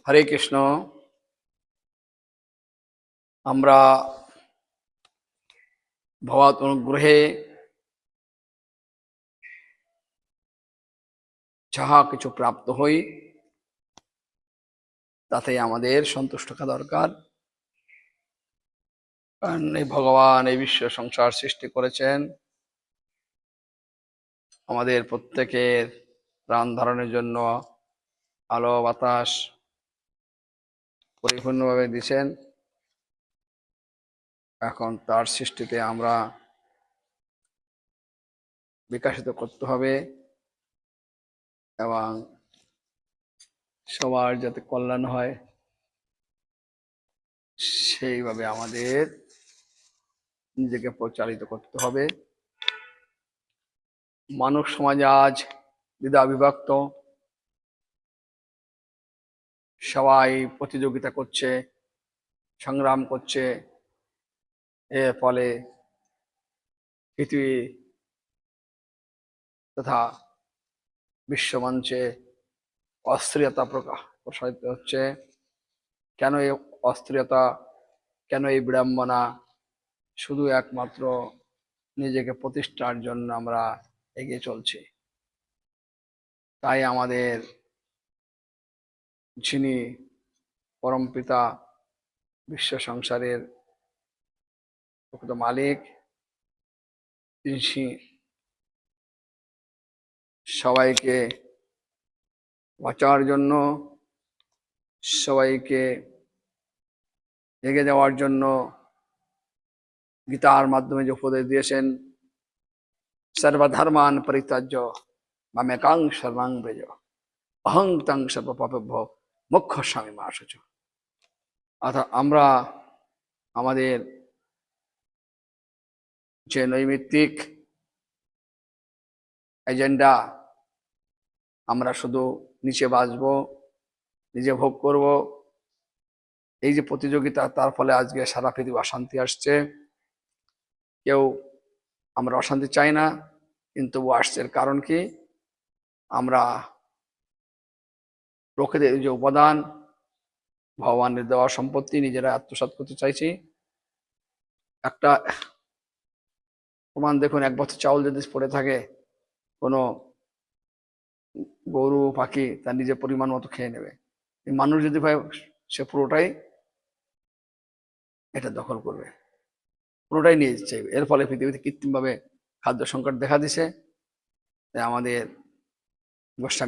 হরে কৃষ্ণ। আমরা ভগবত অনুগ্রহে যাহা কিছু প্রাপ্ত হই তাতে আমাদের সন্তুষ্ট থাকা দরকার। কারণ এই ভগবান এই বিশ্ব সংসার সৃষ্টি করেছেন আমাদের প্রত্যেকের প্রাণ ধারণের জন্য, আলো বাতাস পরিপূর্ণভাবে দিয়েছেন। এখন তার সৃষ্টিতে আমরা বিকশিত করতে হবে এবং সবার যাতে কল্যাণ হয় সেইভাবে আমাদের নিজেকে পরিচালিত করতে হবে। মানব সমাজ আজ দ্বিধা বিভক্ত, সবাই প্রতিযোগিতা করছে, সংগ্রাম করছে। এর ফলে পৃথিবী তথা বিশ্বমঞ্চে অস্থিরতা প্রসারিত হচ্ছে। কেন এই অস্থিরতা, কেন এই বিড়ম্বনা? শুধু একমাত্র নিজেকে প্রতিষ্ঠার জন্য আমরা এগিয়ে চলছি। তাই আমাদের যিনি পরমপিতা, বিশ্ব সংসারের প্রকৃত মালিক, তিনি সবাইকে বাঁচার জন্য, সবাইকে এগিয়ে যাওয়ার জন্য গীতার মাধ্যমে যে উপদেশ দিয়েছেন, সর্বধর্মান পরিত্যাজ্য মামেকাং শরণং ব্রজ অহং তং সর্বপাপেভ্যো মোক্ষয়িষ্যামি মা শুচি। অর্থাৎ আমরা আমাদের যে নৈমিত্তিক এজেন্ডা, আমরা শুধু নিচে বাঁচবো, নিজে ভোগ করব, এই যে প্রতিযোগিতা, তার ফলে আজকে সারা পৃথিবী অশান্তি আসছে। কেউ, আমরা অশান্তি চাই না, কিন্তু আসছে। এর কারণ কি? আমরা প্রকৃতির যে উপাদান, ভগবানের দেওয়া সম্পত্তি নিজেরা আত্মসাৎ করতে চাইছি। একটা প্রমাণ দেখুন, এক বছর চাউল যদি পড়ে থাকে, কোনো গরু পাখি তার নিজের পরিমাণ মতো খেয়ে নেবে। মানুষ যদি ভাই, সে পুরোটাই এটা দখল করবে, পুরোটাই নিয়ে চাইবে। এর ফলে পৃথিবীতে কৃত্রিমভাবে খাদ্য সংকট দেখা দিছে। আমাদের গোস্বামী